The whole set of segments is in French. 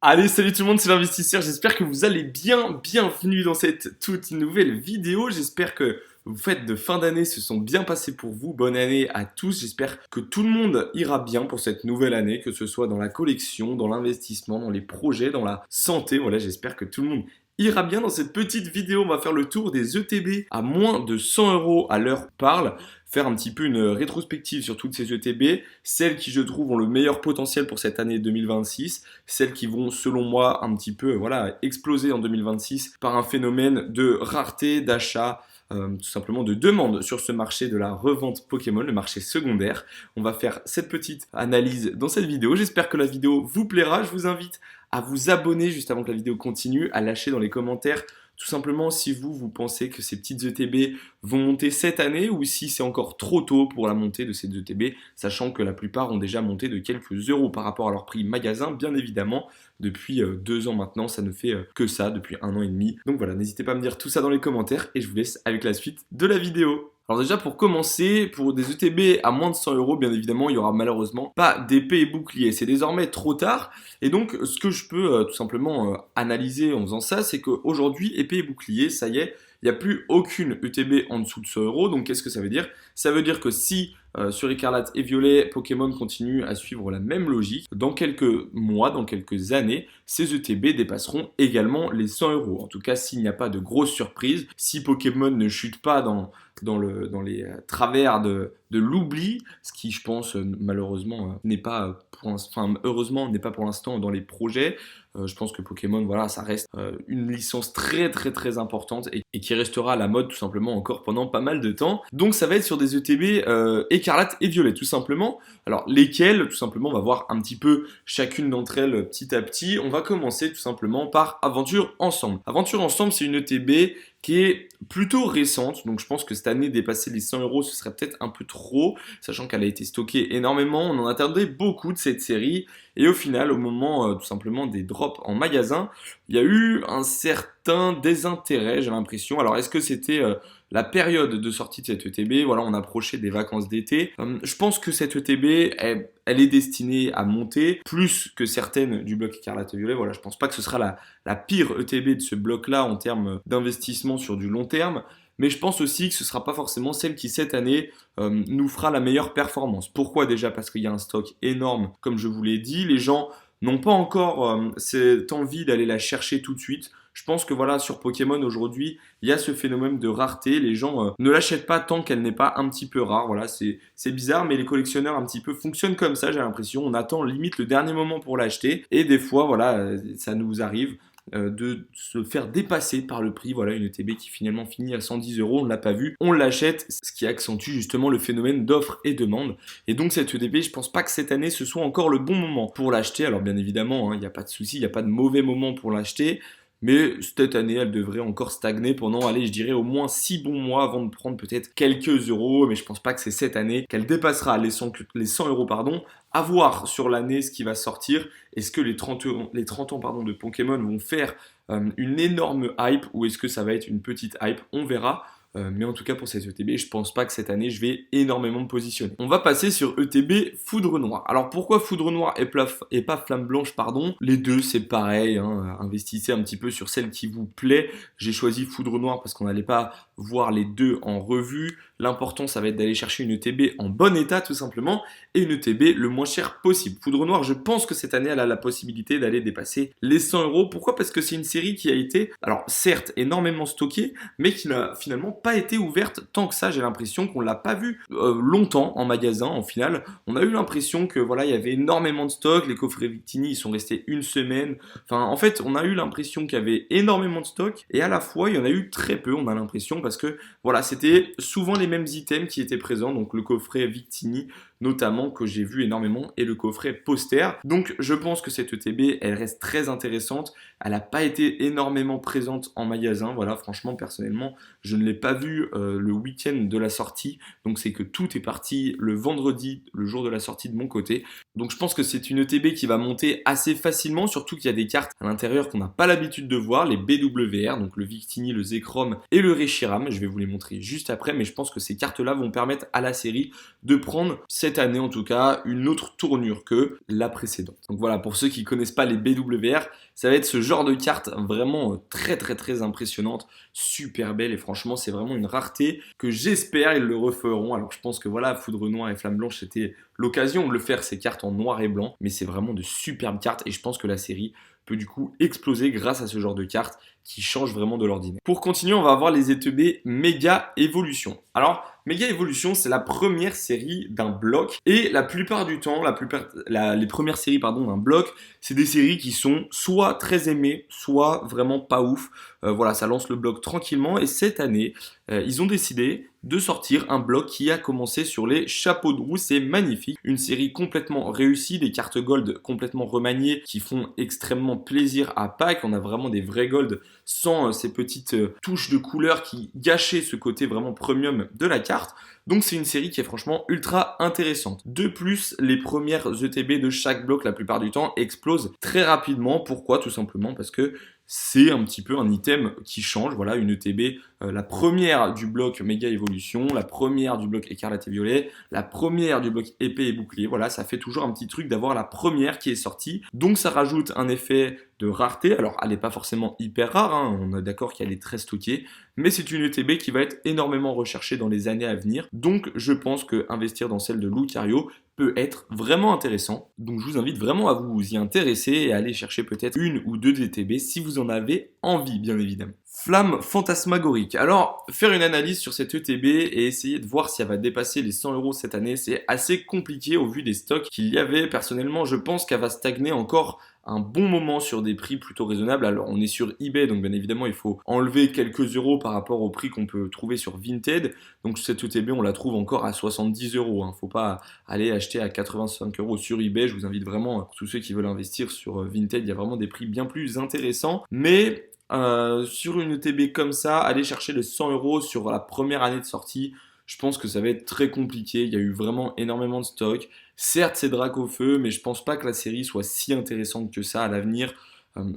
Allez, salut tout le monde, c'est l'investisseur. J'espère que vous allez bien. Bienvenue dans cette toute nouvelle vidéo. J'espère que vos fêtes de fin d'année se sont bien passées pour vous. Bonne année à tous. J'espère que tout le monde ira bien pour cette nouvelle année, que ce soit dans la collection, dans l'investissement, dans les projets, dans la santé. Voilà, j'espère que tout le monde ira bien. Dans cette petite vidéo, on va faire le tour des ETB à moins de 100 euros à l'heure où parle. Faire un petit peu une rétrospective sur toutes ces ETB, celles qui je trouve ont le meilleur potentiel pour cette année 2026, celles qui vont selon moi un petit peu exploser en 2026 par un phénomène de rareté, d'achat, tout simplement de demande sur ce marché de la revente Pokémon, le marché secondaire. On va faire cette petite analyse dans cette vidéo. J'espère que la vidéo vous plaira. Je vous invite à vous abonner juste avant que la vidéo continue, à lâcher dans les commentaires tout simplement si vous pensez que ces petites ETB vont monter cette année ou si c'est encore trop tôt pour la montée de ces ETB, sachant que la plupart ont déjà monté de quelques euros par rapport à leur prix magasin, bien évidemment. Depuis 2 ans maintenant, ça ne fait que ça, depuis 1 an et demi. Donc voilà, n'hésitez pas à me dire tout ça dans les commentaires et je vous laisse avec la suite de la vidéo. Alors déjà pour commencer, pour des ETB à moins de 100 euros, bien évidemment, il n'y aura malheureusement pas d'épée et bouclier. C'est désormais trop tard. Et donc ce que je peux tout simplement analyser en faisant ça, c'est qu'aujourd'hui, épée et bouclier, ça y est, il n'y a plus aucune ETB en dessous de 100 euros. Donc qu'est-ce que ça veut dire? Ça veut dire que si sur Écarlate et Violet, Pokémon continue à suivre la même logique, dans quelques mois, dans quelques années, ces ETB dépasseront également les 100 euros. En tout cas, s'il n'y a pas de grosse surprise, si Pokémon ne chute pas dans les travers de l'oubli, ce qui, je pense, malheureusement, n'est pas heureusement, n'est pas pour l'instant dans les projets. Je pense que Pokémon, voilà, ça reste une licence très importante et qui restera à la mode tout simplement encore pendant pas mal de temps. Donc ça va être sur des ETB écarlate et violet tout simplement. Alors lesquelles, tout simplement, on va voir un petit peu chacune d'entre elles petit à petit. On va commencer tout simplement par Aventure Ensemble. Aventure Ensemble, c'est une ETB qui est plutôt récente, donc je pense que cette année dépasser les 100 euros ce serait peut-être un peu trop, sachant qu'elle a été stockée énormément, on en attendait beaucoup de cette série, et au final, au moment tout simplement des drops en magasin, il y a eu un certain désintérêt, j'ai l'impression. Alors est-ce que c'était la période de sortie de cette ETB, voilà, on approchait des vacances d'été. Je pense que cette ETB, elle est destinée à monter plus que certaines du bloc Écarlate et Violet. Voilà, je pense pas que ce sera la pire ETB de ce bloc-là en termes d'investissement sur du long terme. Mais je pense aussi que ce ne sera pas forcément celle qui, cette année, nous fera la meilleure performance. Pourquoi déjà? Parce qu'il y a un stock énorme, comme je vous l'ai dit. Les gens n'ont pas encore cette envie d'aller la chercher tout de suite. Je pense que voilà, sur Pokémon aujourd'hui, il y a ce phénomène de rareté. Les gens ne l'achètent pas tant qu'elle n'est pas un petit peu rare. Voilà, c'est bizarre, mais les collectionneurs un petit peu fonctionnent comme ça, j'ai l'impression. On attend limite le dernier moment pour l'acheter. Et des fois, voilà, ça nous arrive de se faire dépasser par le prix. Voilà, une ETB qui finalement finit à 110 euros, on ne l'a pas vu, on l'achète, ce qui accentue justement le phénomène d'offre et demande. Et donc cette ETB, je pense pas que cette année ce soit encore le bon moment pour l'acheter. Alors bien évidemment, il n'y a pas de souci, il n'y a pas de mauvais moment pour l'acheter. Mais cette année, elle devrait encore stagner pendant, allez, je dirais au moins 6 bons mois avant de prendre peut-être quelques euros. Mais je pense pas que c'est cette année qu'elle dépassera les 100 euros, pardon. À voir sur l'année ce qui va sortir. Est-ce que les 30 ans pardon, de Pokémon vont faire une énorme hype ou est-ce que ça va être une petite hype? On verra. Mais en tout cas pour cette ETB, je pense pas que cette année je vais énormément me positionner. On va passer sur ETB Foudre Noire. Alors pourquoi Foudre Noire et pas Flamme Blanche, pardon? Les deux c'est pareil, hein. Investissez un petit peu sur celle qui vous plaît. J'ai choisi Foudre Noire parce qu'on n'allait pas voir les deux en revue. L'important ça va être d'aller chercher une ETB en bon état tout simplement et une ETB le moins cher possible. Foudre Noire, je pense que cette année elle a la possibilité d'aller dépasser les 100 euros. Pourquoi? Parce que c'est une série qui a été, alors certes énormément stockée, mais qui n'a finalement pas été ouverte tant que ça. J'ai l'impression qu'on l'a pas vu longtemps en magasin. En final, on a eu l'impression que voilà, il y avait énormément de stock. Les coffrets Victini, ils sont restés une semaine. Enfin, en fait, on a eu l'impression qu'il y avait énormément de stock et à la fois, il y en a eu très peu. On a l'impression parce que voilà, c'était souvent les mêmes items qui étaient présents. Donc le coffret Victini, notamment que j'ai vu énormément et le coffret poster. Donc je pense que cette ETB elle reste très intéressante. Elle n'a pas été énormément présente en magasin. Voilà, franchement personnellement je ne l'ai pas vu le week-end de la sortie. Donc c'est que tout est parti le vendredi, le jour de la sortie de mon côté. Donc je pense que c'est une ETB qui va monter assez facilement, surtout qu'il y a des cartes à l'intérieur qu'on n'a pas l'habitude de voir, les BWR, donc le Victini, le Zekrom et le Reshiram. Je vais vous les montrer juste après, mais je pense que ces cartes-là vont permettre à la série de prendre cette cette année en tout cas une autre tournure que la précédente. Donc voilà, pour ceux qui connaissent pas les BWR, ça va être ce genre de carte vraiment très impressionnante, super belle et franchement c'est vraiment une rareté que j'espère ils le referont. Alors je pense que voilà, Foudre Noire et Flamme Blanche c'était l'occasion de le faire, ces cartes en noir et blanc, mais c'est vraiment de superbes cartes et je pense que la série peut du coup exploser grâce à ce genre de cartes qui change vraiment de l'ordinaire. Pour continuer, on va avoir les ETB Méga Evolution. Alors, Méga Evolution, c'est la première série d'un bloc et la plupart du temps, les premières séries d'un bloc, c'est des séries qui sont soit très aimées, soit vraiment pas ouf. Voilà, ça lance le bloc tranquillement et cette année, ils ont décidé de sortir un bloc qui a commencé sur les chapeaux de roue. C'est magnifique, une série complètement réussie, des cartes gold complètement remaniées qui font extrêmement plaisir à pack. On a vraiment des vrais gold sans ces petites touches de couleur qui gâchaient ce côté vraiment premium de la carte. Donc c'est une série qui est franchement ultra intéressante. De plus, les premières ETB de chaque bloc la plupart du temps explosent très rapidement. Pourquoi? Tout simplement parce que c'est un petit peu un item qui change. Voilà, une ETB, la première du bloc Méga Évolution, la première du bloc Écarlate et Violet, la première du bloc Épée et Bouclier. Voilà, ça fait toujours un petit truc d'avoir la première qui est sortie. Donc ça rajoute un effet de rareté. Alors elle n'est pas forcément hyper rare, hein. On est d'accord qu'elle est très stockée, mais c'est une ETB qui va être énormément recherchée dans les années à venir. Donc je pense que investir dans celle de Lucario peut être vraiment intéressant. Donc je vous invite vraiment à vous y intéresser et à aller chercher peut-être une ou deux ETB si vous en avez envie, bien évidemment. Flamme fantasmagorique. Alors, faire une analyse sur cette ETB et essayer de voir si elle va dépasser les 100 € cette année, c'est assez compliqué au vu des stocks qu'il y avait. Personnellement, je pense qu'elle va stagner encore un bon moment sur des prix plutôt raisonnables. Alors, on est sur eBay, donc bien évidemment, il faut enlever quelques euros par rapport au prix qu'on peut trouver sur Vinted. Donc, cette ETB, on la trouve encore à 70 €. Hein. Faut pas aller acheter à 85 € sur eBay. Je vous invite vraiment, tous ceux qui veulent investir sur Vinted, il y a vraiment des prix bien plus intéressants. Mais sur une ETB comme ça, aller chercher les 100 € sur la première année de sortie, je pense que ça va être très compliqué. Il y a eu vraiment énormément de stock. Certes, c'est Dracofeu, mais je pense pas que la série soit si intéressante que ça à l'avenir.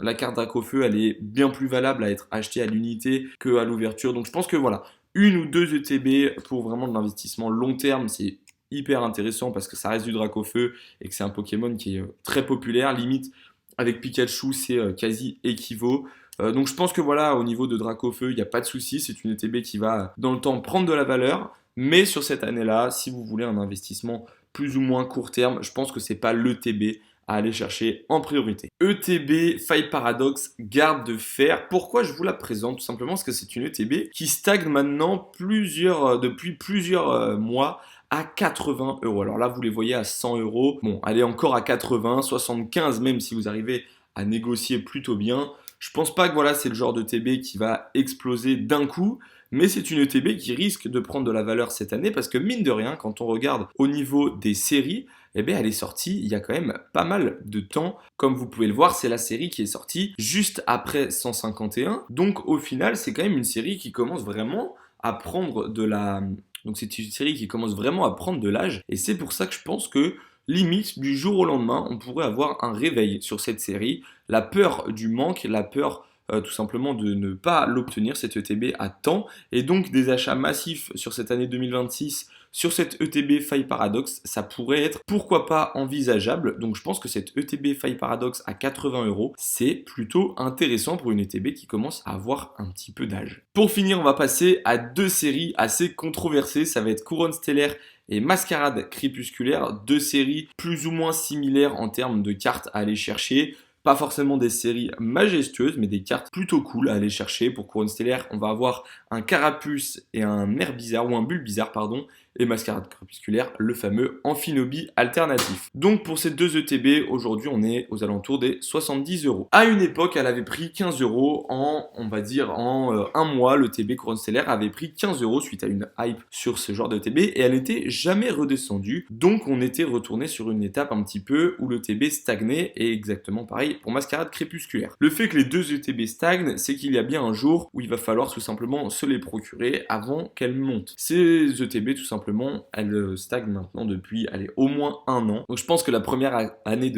La carte Dracofeu, elle est bien plus valable à être achetée à l'unité qu'à l'ouverture. Donc je pense que voilà, une ou deux ETB pour vraiment de l'investissement long terme, c'est hyper intéressant parce que ça reste du Dracofeu et que c'est un Pokémon qui est très populaire. Limite, avec Pikachu, c'est quasi équivaut. Donc je pense que voilà, au niveau de Dracofeu, il n'y a pas de souci. C'est une ETB qui va dans le temps prendre de la valeur. Mais sur cette année-là, si vous voulez un investissement plus ou moins court terme, je pense que c'est pas l'ETB à aller chercher en priorité. ETB Faille Paradox Garde de Fer. Pourquoi je vous la présente? Tout simplement parce que c'est une ETB qui stagne maintenant depuis plusieurs mois à 80 €. Alors là, vous les voyez à 100 €. Bon, elle est encore à 80, 75 même si vous arrivez à négocier plutôt bien. Je pense pas que voilà, c'est le genre d'ETB qui va exploser d'un coup, mais c'est une ETB qui risque de prendre de la valeur cette année parce que mine de rien, quand on regarde au niveau des séries, eh bien, elle est sortie il y a quand même pas mal de temps. Comme vous pouvez le voir, c'est la série qui est sortie juste après 151. Donc au final, c'est quand même une série qui commence vraiment à prendre de la... Donc c'est une série qui commence vraiment à prendre de l'âge et c'est pour ça que je pense que limite du jour au lendemain, on pourrait avoir un réveil sur cette série. La peur du manque, la peur tout simplement de ne pas l'obtenir, cette ETB à temps, et donc des achats massifs sur cette année 2026 sur cette ETB Faille Paradox, ça pourrait être pourquoi pas envisageable. Donc je pense que cette ETB Faille Paradox à 80 €, c'est plutôt intéressant pour une ETB qui commence à avoir un petit peu d'âge. Pour finir, on va passer à deux séries assez controversées, ça va être Couronne Stellaire et Mascarade Crépusculaire, deux séries plus ou moins similaires en termes de cartes à aller chercher. Pas forcément des séries majestueuses, mais des cartes plutôt cool à aller chercher. Pour Couronne Stellaire, on va avoir un Carapuce et un Herbizarre, ou un Bulbizarre, pardon, et Mascarade Crépusculaire, le fameux Amphinobie alternatif. Donc pour ces deux ETB, aujourd'hui on est aux alentours des 70 €. À une époque, elle avait pris 15 € en, on va dire, en un mois. L'ETB Couronne Stellaire avait pris 15 € suite à une hype sur ce genre d'ETB et elle n'était jamais redescendue. Donc on était retourné sur une étape un petit peu où l'ETB stagnait et exactement pareil pour Mascarade Crépusculaire. Le fait que les deux ETB stagnent, c'est qu'il y a bien un jour où il va falloir tout simplement se les procurer avant qu'elles montent. Ces ETB tout simplement, elle stagne maintenant depuis au moins un an. Donc je pense que la première année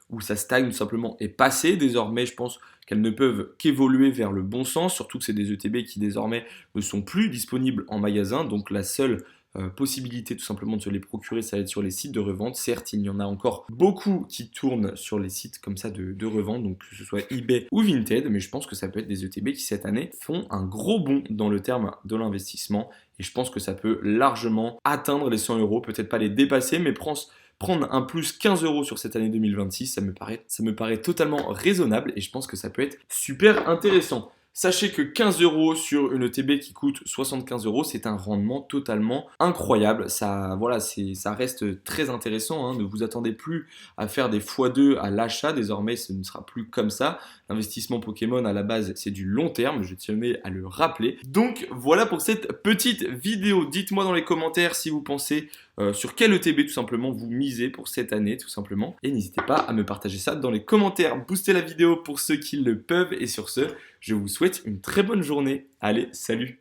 où ça stagne tout simplement est passée. Désormais, je pense qu'elles ne peuvent qu'évoluer vers le bon sens, surtout que c'est des ETB qui désormais ne sont plus disponibles en magasin. Donc la seule possibilité tout simplement de se les procurer, ça va être sur les sites de revente. Certes, il y en a encore beaucoup qui tournent sur les sites comme ça de revente, donc que ce soit eBay ou Vinted, mais je pense que ça peut être des ETB qui cette année font un gros bond dans le terme de l'investissement et je pense que ça peut largement atteindre les 100 euros, peut-être pas les dépasser, mais prendre un plus 15 euros sur cette année 2026, ça me paraît totalement raisonnable et je pense que ça peut être super intéressant. Sachez que 15 euros sur une ETB qui coûte 75 euros, c'est un rendement totalement incroyable. Ça, voilà, ça reste très intéressant. Hein. Ne vous attendez plus à faire des x2 à l'achat. Désormais, ce ne sera plus comme ça. L'investissement Pokémon, à la base, c'est du long terme. Je tenais à le rappeler. Donc, voilà pour cette petite vidéo. Dites-moi dans les commentaires si vous pensez sur quel ETB tout simplement vous misez pour cette année tout simplement. Et n'hésitez pas à me partager ça dans les commentaires. Boostez la vidéo pour ceux qui le peuvent. Et sur ce, je vous souhaite une très bonne journée. Allez, salut!